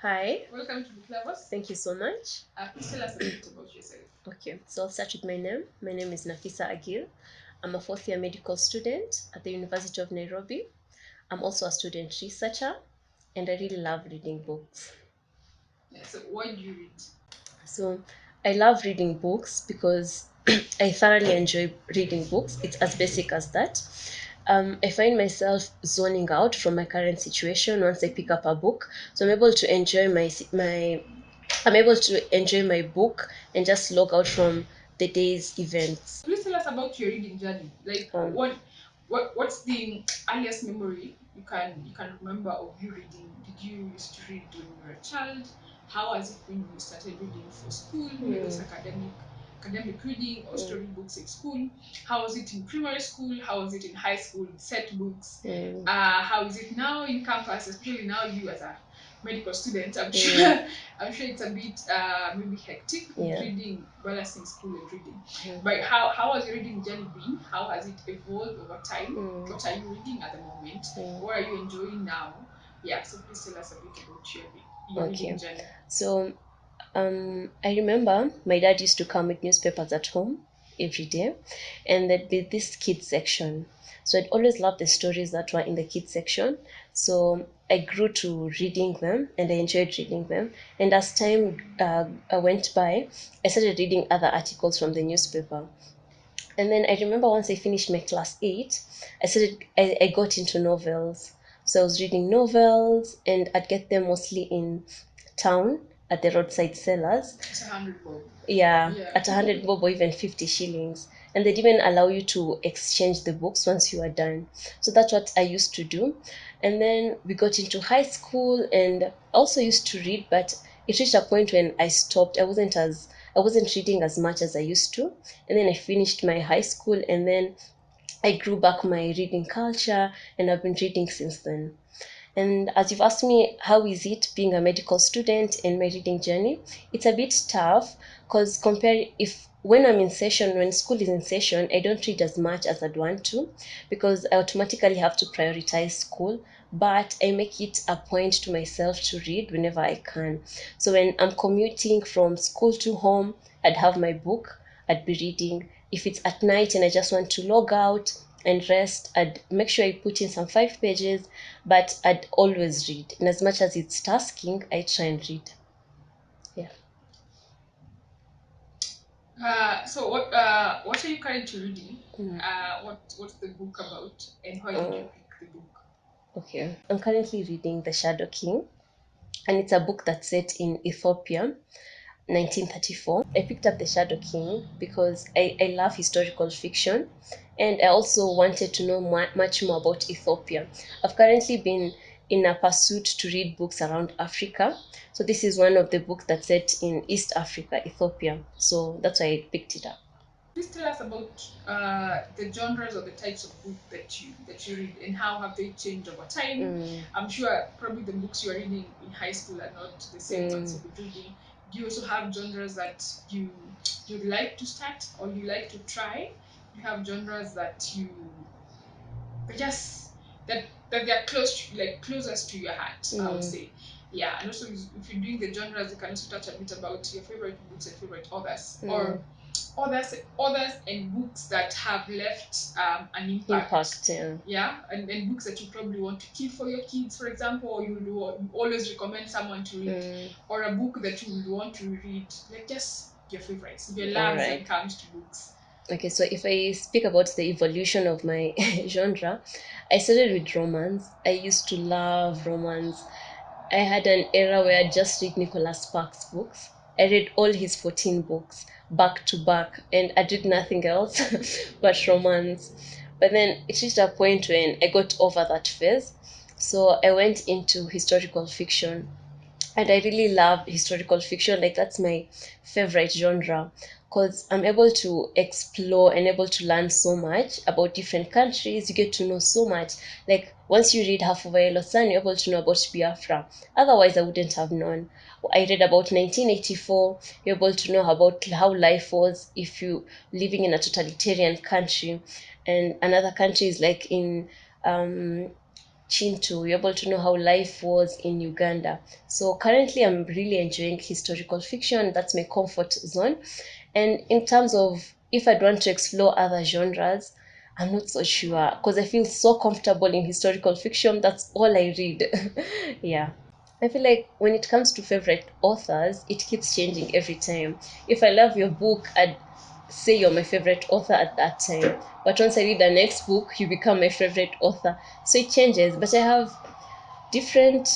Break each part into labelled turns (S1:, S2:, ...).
S1: Hi,
S2: Welcome to Booklovers.
S1: thank you so much.
S2: Please tell us a bit about yourself.
S1: Okay, so I'll start with my name. My name is Nafisa Agil. I'm a fourth year medical student at the University of Nairobi. I'm also a student researcher and I really love reading books.
S2: Yeah, so, what do you read?
S1: So I love reading books because I thoroughly enjoy reading books. It's as basic as that. I find myself zoning out from my current situation once I pick up a book. So I'm able to enjoy I'm able to enjoy my book and just log out from the day's events.
S2: Please tell us about your reading journey. Like,
S1: Um,
S2: what's the earliest memory you can remember of you reading? Did you used to read when you were a child? How has it been when you started reading for school? Maybe those academic reading or storybooks in school. How was it in primary school? How was it in high school? Set books.
S1: mm,
S2: How is it now in campus? Especially now you as a medical student, I'm
S1: mm,
S2: sure I'm sure it's a bit maybe hectic with
S1: yeah.
S2: reading, balancing school and reading.
S1: Mm,
S2: But how has your reading journey been? How has it evolved over time?
S1: mm,
S2: What are you reading at the moment?
S1: mm.
S2: What are you enjoying now? Yeah, so please tell us a bit about your reading
S1: Okay.
S2: journey.
S1: So I remember my dad used to come with newspapers at home every day, and there'd be this kids section. So I'd always loved the stories that were in the kids section. So I grew to reading them, and I enjoyed reading them. And as time went by, I started reading other articles from the newspaper. And then I remember once I finished my class 8, I got into novels. So I was reading novels, and I'd get them mostly in town at the roadside sellers.
S2: It's 100 bob.
S1: Yeah,
S2: Yeah.
S1: at 100 bob or even 50 shillings. And they'd even allow you to exchange the books once you are done. So that's what I used to do. And then we got into high school and I also used to read, but it reached a point when I stopped. I wasn't reading as much as I used to. And then I finished my high school and then I grew back my reading culture and I've been reading since then. And as you've asked me, how is it being a medical student in my reading journey? It's a bit tough because compare if when I'm in session, when school is in session, I don't read as much as I'd want to because I automatically have to prioritize school. But I make it a point to myself to read whenever I can. So when I'm commuting from school to home, I'd have my book, I'd be reading. If it's at night and I just want to log out and rest, I'd make sure I put in some 5 pages, but I'd always read. And as much as it's tasking, I try and read. Yeah.
S2: So what are you currently reading? What's the book about, and why did you
S1: Um,
S2: pick the book?
S1: okay. I'm currently reading The Shadow King, and it's a book that's set in Ethiopia, 1934. I picked up The Shadow King because I love historical fiction and I also wanted to know much more about Ethiopia. I've currently been in a pursuit to read books around Africa. So this is one of the books that's set in East Africa, Ethiopia. So that's why I picked it up.
S2: Please tell us about the genres or the types of book that you read, and how have they changed over time.
S1: Mm,
S2: I'm sure probably the books you are reading in high school are not the same ones
S1: mm,
S2: you've been reading. Do you also have genres that you'd like to start or you like to try? Do you have genres that they just that they're like closest to your heart, I would
S1: mm,
S2: say. Yeah, and also if you're doing the genres, you can also touch a bit about your favorite books and favorite authors,
S1: mm.
S2: or authors and books that have left an impact.
S1: Impact, yeah.
S2: Yeah, and books that you probably want to keep for your kids, for example, or you always recommend someone to read,
S1: Mm,
S2: or a book that you would want to read, like just your favorites, your
S1: all
S2: loves when
S1: right.
S2: it comes to books.
S1: Okay, so if I speak about the evolution of my genre, I started with romance. I used to love romance. I had an era where I just read Nicholas Sparks books. I read all his 14 books back to back, and I did nothing else but romance. But then it reached a point when I got over that phase. So I went into historical fiction and I really love historical fiction. Like that's my favorite genre because I'm able to explore and able to learn so much about different countries. You get to know so much. Like once you read Half of a Yellow Sun, you're able to know about Biafra. Otherwise, I wouldn't have known. I read about 1984. You're able to know about how life was if you living in a totalitarian country, and another country is like in um, Chintu, you're able to know how life was in Uganda. So currently, I'm really enjoying historical fiction. That's my comfort zone. And in terms of if I'd want to explore other genres, I'm not so sure because I feel so comfortable in historical fiction. That's all I read. Yeah. I feel like when it comes to favorite authors, it keeps changing every time. If I love your book, I'd say you're my favorite author at that time. But once I read the next book, you become my favorite author. So it changes. But I have different,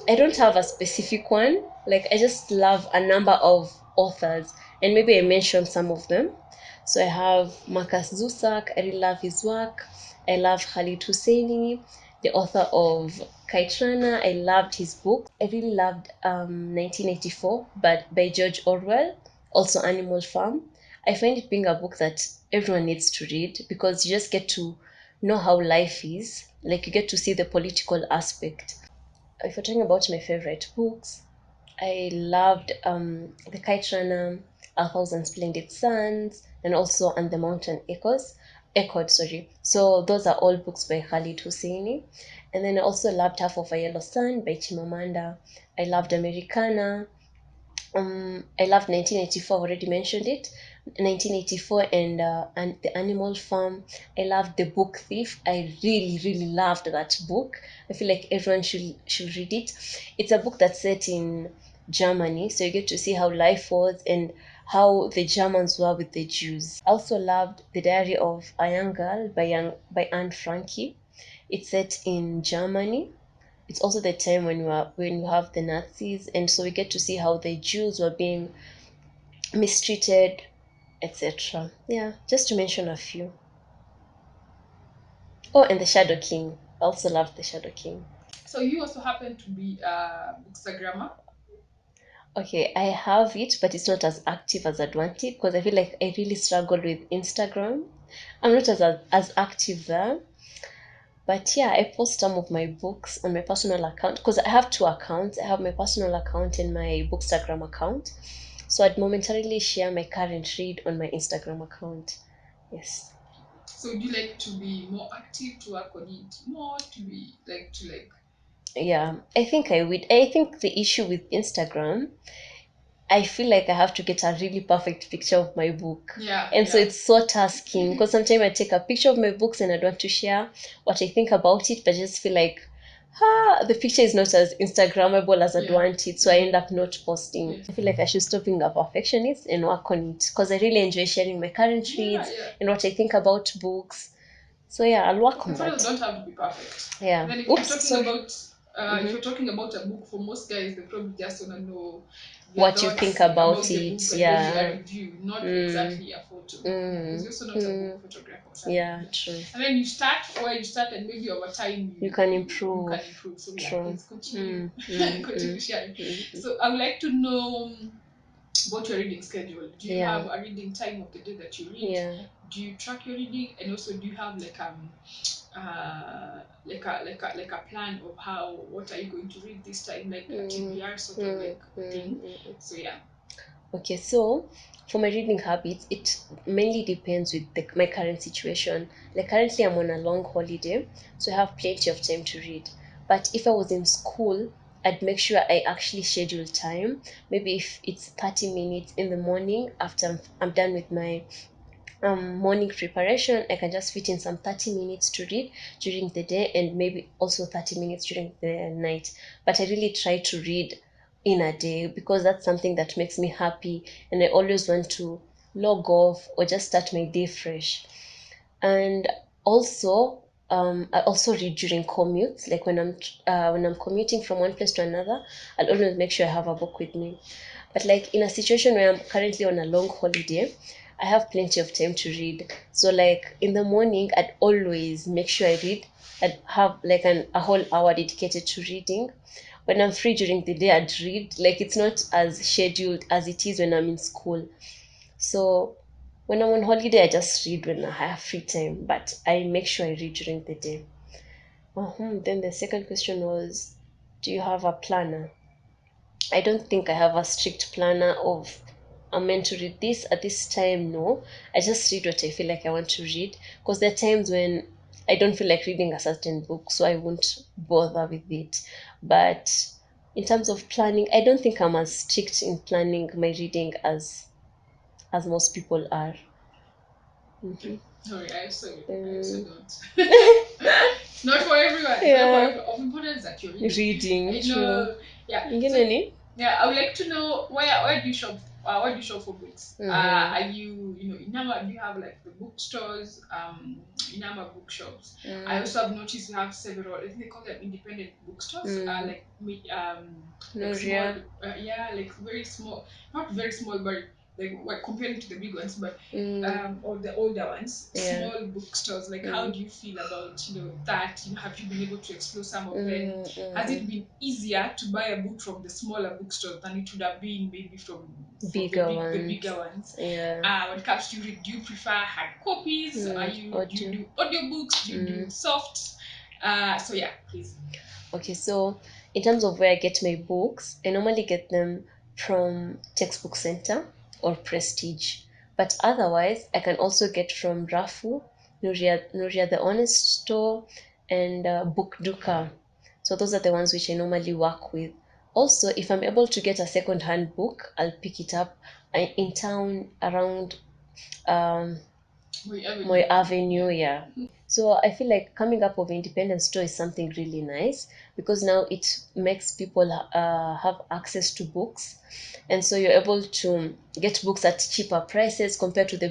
S1: I don't have a specific one. Like I just love a number of authors, and maybe I mentioned some of them. So I have Marcus Zusak. I really love his work. I love Khalid Hosseini, the author of Kaitrana. I loved his book. I really loved 1984, but by George Orwell. Also Animal Farm. I find it being a book that everyone needs to read because you just get to know how life is. Like you get to see the political aspect. If you're talking about my favorite books, I loved The Kite Runner, A Thousand Splendid Suns, and also And the Mountain Echoes. Echoed, sorry. So those are all books by Khalid Hosseini. And then I also loved Half of a Yellow Sun by Chimamanda. I loved Americana. I loved 1984. I already mentioned it. 1984 and The Animal Farm. I loved The Book Thief. I really, really loved that book. I feel like everyone should read it. It's a book that's set in Germany, so you get to see how life was and how the Germans were with the Jews. I also loved The Diary of a Young Girl by Anne Franke. It's set in Germany. It's also the time when you have the Nazis, and so we get to see how the Jews were being mistreated, etc. Yeah, just to mention a few. Oh, and the Shadow King. I also loved the Shadow King.
S2: So you also happen to be a Bookstagrammer.
S1: Okay, I have it, but it's not as active as I'd want it because I feel like I really struggle with Instagram. I'm not as active there. But yeah, I post some of my books on my personal account because I have two accounts. I have my personal account and my Bookstagram account. So I'd momentarily share my current read on my Instagram account. Yes.
S2: So would you like to be more active, to work on it more, to be like to like
S1: Yeah, I think I would. I think the issue with Instagram, I feel like I have to get a really perfect picture of my book.
S2: yeah,
S1: And so
S2: yeah.
S1: it's so tasking because sometimes I take a picture of my books and I don't want to share what I think about it, but I just feel like, the picture is not as Instagrammable as I'd
S2: Yeah.
S1: want it, so I end up not posting.
S2: Yeah.
S1: I feel like I should stop being a perfectionist and work on it because I really enjoy sharing my current
S2: Yeah,
S1: reads
S2: yeah.
S1: and what I think about books. So yeah, I'll work
S2: The
S1: on
S2: photos
S1: that.
S2: don't have to be perfect.
S1: Yeah.
S2: Then if you're
S1: Oops,
S2: talking
S1: sorry.
S2: about if you're talking about a book, for most guys they probably just wanna know their
S1: What you think
S2: thoughts
S1: about
S2: about the book
S1: it?
S2: and maybe a
S1: Yeah.
S2: review, not
S1: Mm,
S2: exactly a photo. Yeah, because
S1: mm,
S2: you're also not a book
S1: mm.
S2: photographer or something.
S1: Yeah,
S2: Yeah.
S1: true.
S2: And then you start where you start and maybe over time
S1: You can
S2: you can
S1: improve.
S2: improve. So yeah,
S1: True.
S2: please continue
S1: Mm, mm,
S2: continue
S1: mm,
S2: sharing.
S1: mm, mm.
S2: So I would like to know about your reading schedule. Do you
S1: Yeah,
S2: have a reading time of the day that you read?
S1: yeah.
S2: Do you track your reading? And also do you have like a plan of how what are you going to read this time, like a
S1: Mm,
S2: TBR sort of
S1: mm,
S2: like
S1: mm,
S2: thing.
S1: mm.
S2: So yeah.
S1: Okay, so for my reading habits, it mainly depends with my current situation. Like currently, I'm on a long holiday, so I have plenty of time to read. But if I was in school, I'd make sure I actually schedule time. Maybe if it's 30 minutes in the morning after I'm done with my morning preparation, I can just fit in some 30 minutes to read during the day and maybe also 30 minutes during the night. But I really try to read in a day because that's something that makes me happy and I always want to log off or just start my day fresh. And also, I also read during commutes, like when I'm commuting from one place to another. I'll always make sure I have a book with me. But like in a situation where I'm currently on a long holiday, I have plenty of time to read. So like in the morning, I'd always make sure I read. I'd have like a whole hour dedicated to reading. When I'm free during the day, I'd read. Like it's not as scheduled as it is when I'm in school. So when I'm on holiday, I just read when I have free time, but I make sure I read during the day. Then the second question was, do you have a planner? I don't think I have a strict planner of I'm meant to read this at this time. No, I just read what I feel like I want to read because there are times when I don't feel like reading a certain book, so I won't bother with it. But in terms of planning, I don't think I'm as strict in planning my reading as most people are.
S2: Okay. Sorry, I also
S1: Um,
S2: don't. It's not for everyone. It's not for
S1: yeah,
S2: everyone. Of importance that you're reading.
S1: reading,
S2: I
S1: true.
S2: know. Yeah.
S1: You
S2: So
S1: know ni?
S2: yeah, I would like to know where do you shop? Where do you shop for books?
S1: Mm-hmm.
S2: Are you in Nama? Do you have like the bookstores? In Nama bookshops. I
S1: Mm,
S2: also have noticed you have several. I think they call them independent bookstores.
S1: mm,
S2: Like small.
S1: Noria.
S2: Yeah, like very small. Not very small, but like what comparing to the big ones, but
S1: Mm,
S2: or the older ones,
S1: yeah.
S2: small bookstores. Like, how
S1: Mm,
S2: do you feel about that? Have you been able to explore some of them?
S1: mm,
S2: Has it
S1: mm,
S2: been easier to buy a book from the smaller bookstores than it would have been maybe from
S1: bigger
S2: the bigger
S1: ones.
S2: ones?
S1: Yeah.
S2: When it comes to read, do you prefer hard copies? Do you
S1: Audio.
S2: do audiobooks? Do you do
S1: Mm.
S2: soft? So yeah, please.
S1: Okay, so in terms of where I get my books, I normally get them from Textbook Center or Prestige. But otherwise, I can also get from Rafu, Nuria the Honest Store, and Book Duka. So those are the ones which I normally work with. Also, if I'm able to get a second-hand book, I'll pick it up in town around um,
S2: We
S1: my
S2: Avenue.
S1: avenue,
S2: Yeah.
S1: yeah. So I feel like coming up with independent store is something really nice because now it makes people have access to books, and so you're able to get books at cheaper prices compared to the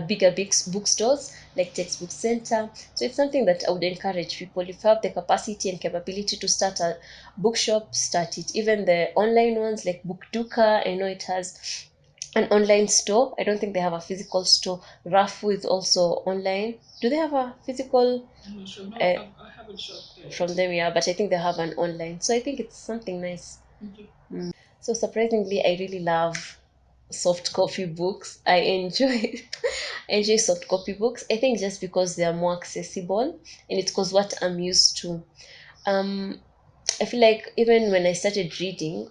S1: bigger big bookstores like Textbook Center. So it's something that I would encourage people, if you have the capacity and capability to start a bookshop, start it. Even the online ones like Book Duka, I know it has an online store. I don't think they have a physical store. Rafu is also online. Do they have a physical
S2: I'm not sure. No,
S1: uh,
S2: I haven't shopped there
S1: from
S2: yet.
S1: them? Yeah, but I think they have an online. So I think it's something nice.
S2: Okay.
S1: So surprisingly, I really love soft copy books. I enjoy I enjoy soft copy books. I think just because they are more accessible, and it's because what I'm used to. Um, I feel like even when I started reading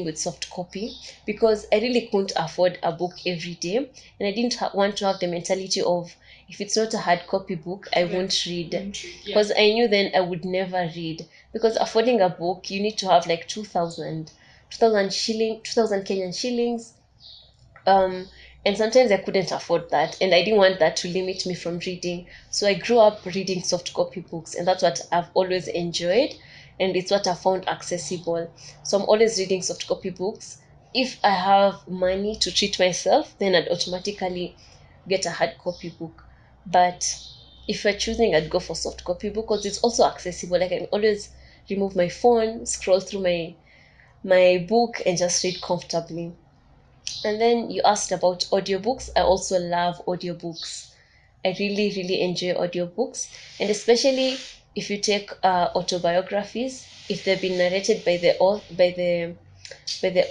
S1: with soft copy because I really couldn't afford a book every day, and I didn't want to have the mentality of, if it's not a hard copy book, I
S2: Then
S1: won't
S2: you
S1: read,
S2: won't read. Yeah.
S1: because I knew then I would never read, because affording a book you need to have like 2,000 Kenyan shillings, um, and sometimes I couldn't afford that, and I didn't want that to limit me from reading. So I grew up reading soft copy books, and that's what I've always enjoyed, and it's what I found accessible. So I'm always reading soft copy books. If I have money to treat myself, then I'd automatically get a hard copy book. But if we're choosing, I'd go for soft copy book because it's also accessible. I can always remove my phone, scroll through my book, and just read comfortably. And then you asked about audiobooks. I also love audiobooks. I really, really enjoy audiobooks. And especially if you take autobiographies, if they've been narrated by the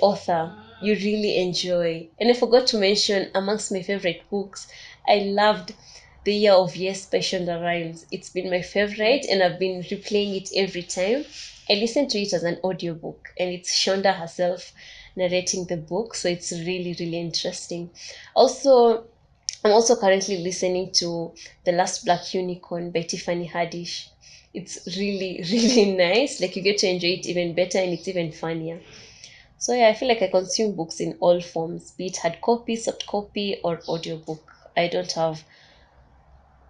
S1: author, you really enjoy. And I forgot to mention, amongst my favorite books, I loved The Year of Yes by Shonda Rhimes. It's been my favorite, and I've been replaying it every time. I listen to it as an audiobook, and it's Shonda herself narrating the book, so it's really, really interesting. Also, I'm also currently listening to The Last Black Unicorn by Tiffany Haddish. It's really, really nice. Like, you get to enjoy it even better, and it's even funnier. So yeah, I feel like I consume books in all forms, be it hard copy, soft copy, or audiobook.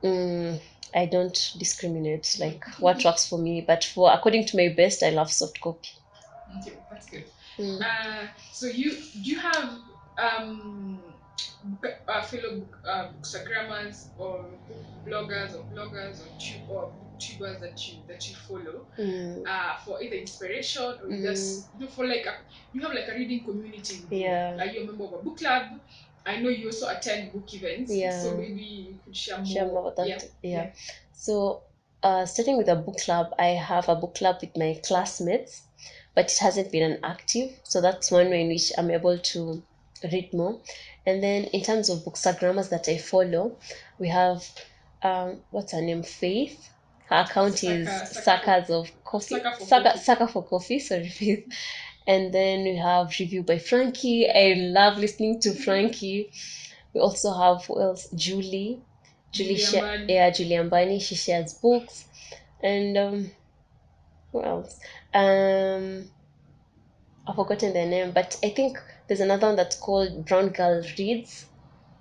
S1: Mm, I don't discriminate like what works for me, but for according to my best, I love soft copy.
S2: Okay, that's good.
S1: Mm,
S2: So do you have fellow bookstagrammers or book bloggers or or booktubers that you follow
S1: mm,
S2: for either inspiration or you
S1: mm,
S2: just for like you have like a reading community with you?
S1: yeah,
S2: Are you a member of a book club? I know you also attend book events, so
S1: yeah.
S2: maybe you could share
S1: Share
S2: more.
S1: more about
S2: Yeah,
S1: that. Yeah.
S2: yeah.
S1: So, starting with a book club, I have a book club with my classmates, but it hasn't been an active. So that's one way in which I'm able to read more. And then in terms of bookstagrammers that I follow, we have what's her name? Faith. Her account is Suckers of Coffee.
S2: Sucker for coffee.
S1: Sucker for Coffee. Sorry, Faith. And then we have Review by Frankie. I love listening to Frankie. We also have, who else? Julie. Julian Bani, she shares books. And who else? I've forgotten the name, but I think there's another one that's called Brown Girl Reads.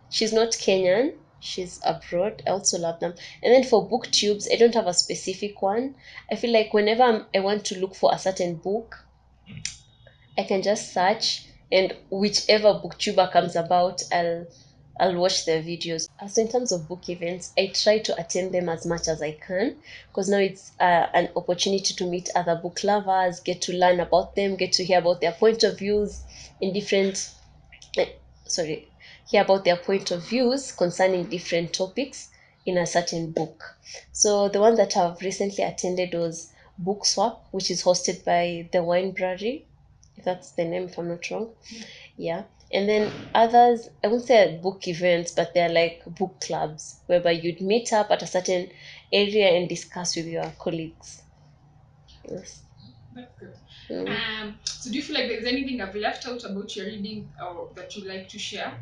S1: She's not Kenyan, she's abroad. I also love them. And then for booktubes, I don't have a specific one. I feel like whenever I want to look for a certain book, I can just search, and whichever booktuber comes about, I'll watch their videos. So in terms of book events, I try to attend them as much as I can, because now it's an opportunity to meet other book lovers, get to learn about them, get to hear about their point of views in different eh, sorry, hear about their point of views concerning different topics in a certain book. So the one that I've recently attended was Book Swap, which is hosted by the Wine Brewery, if that's the name, if I'm not wrong. Yeah. And then others, I won't say book events, but they're like book clubs whereby you'd meet up at a certain area and discuss with your colleagues. Yes.
S2: That's good.
S1: Mm.
S2: So do you feel like there's anything I've left out about your reading or that you like to share?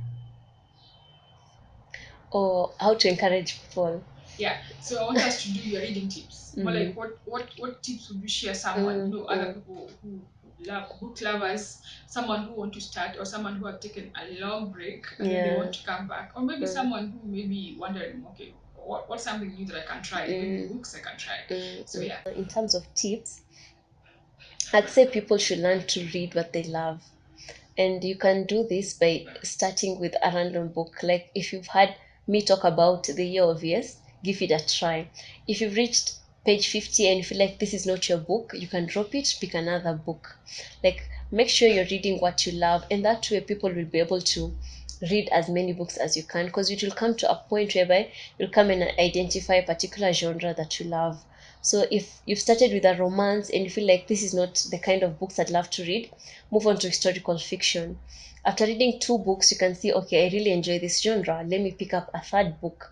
S1: Or how to encourage people.
S2: Yeah. So I want us to do your reading tips. More like
S1: Mm.
S2: what tips would you share someone,
S1: Mm.
S2: other people who love book lovers, someone who want to start or someone who have taken a long break and then they
S1: Yeah.
S2: want to come back. Or maybe
S1: Mm.
S2: someone who may be wondering, okay, what's something new that I can try? Maybe
S1: Mm.
S2: books I can try. So
S1: Mm.
S2: yeah.
S1: In terms of tips, I'd say people should learn to read what they love. And you can do this by starting with a random book. Like if you've had me talk about The Year of Yes, give it a try. If you've reached page 50 and you feel like this is not your book, you can drop it, pick another book. Like make sure you're reading what you love, and that way people will be able to read as many books as you can, because it will come to a point whereby you'll come and identify a particular genre that you love. So if you've started with a romance and you feel like this is not the kind of books I'd love to read, move on to historical fiction. After reading two books, you can see, okay, I really enjoy this genre. Let me pick up a third book.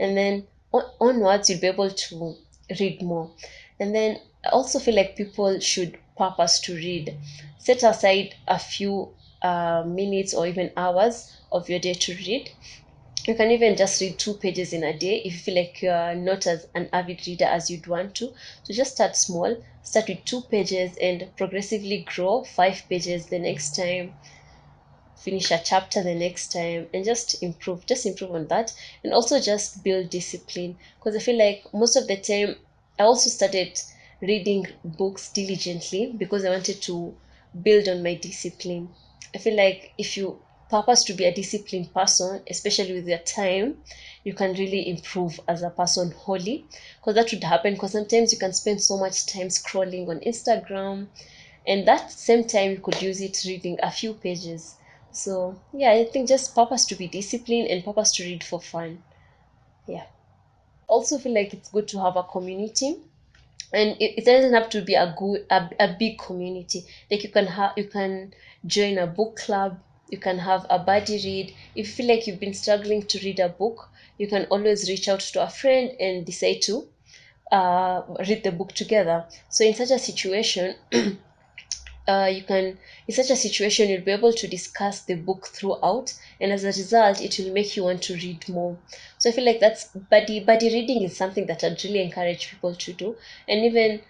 S1: And then onwards, you'll be able to read more. And then I also feel like people should purpose to read. Set aside a few minutes or even hours of your day to read. You can even just read 2 pages in a day if you feel like you are not as an avid reader as you'd want to. So just start small, start with 2 pages and progressively grow 5 pages the next time, finish a chapter the next time, and just improve on that. And also just build discipline, because I feel like most of the time I also started reading books diligently because I wanted to build on my discipline. I feel like if you purpose to be a disciplined person, especially with your time, you can really improve as a person wholly, because that would happen, because sometimes you can spend so much time scrolling on Instagram, and that same time you could use it reading a few pages. So yeah, I think just purpose to be disciplined and purpose to read for fun. Yeah. Also feel like it's good to have a community, and it doesn't have to be a big community. Like you can join a book club, you can have a buddy read. If you feel like you've been struggling to read a book, you can always reach out to a friend and decide to read the book together. So in such a situation, you can in such a situation you'll be able to discuss the book throughout, and as a result it will make you want to read more. So I feel like that's buddy reading is something that I'd really encourage people to do. And even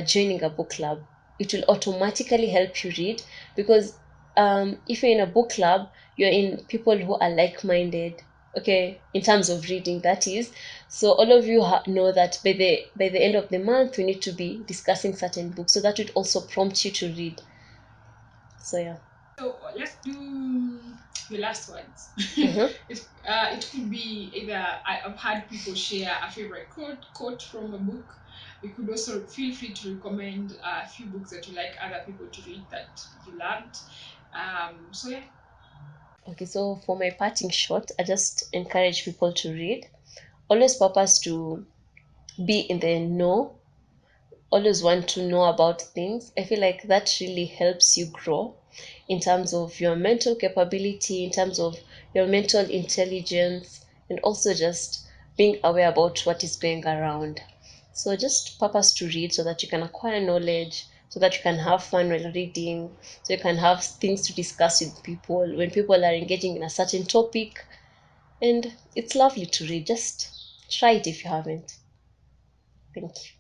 S1: joining a book club, it will automatically help you read, because if you're in a book club, you're in people who are like-minded, okay, in terms of reading, that is. So all of you know that by the end of the month we need to be discussing certain books, so that would also prompt you to read. So yeah.
S2: So let's do the last ones.
S1: Uh-huh.
S2: It could be either I've had people share a favorite quote from a book. We could also feel free to recommend a few books that you like other people to read that you loved. So yeah.
S1: Okay, so for my parting shot, I just encourage people to read. Always purpose to be in the know, always want to know about things. I feel like that really helps you grow in terms of your mental capability, in terms of your mental intelligence, and also just being aware about what is going around. So just purpose to read so that you can acquire knowledge, so that you can have fun while reading, so you can have things to discuss with people when people are engaging in a certain topic. And it's lovely to read. Just try it if you haven't. Thank you.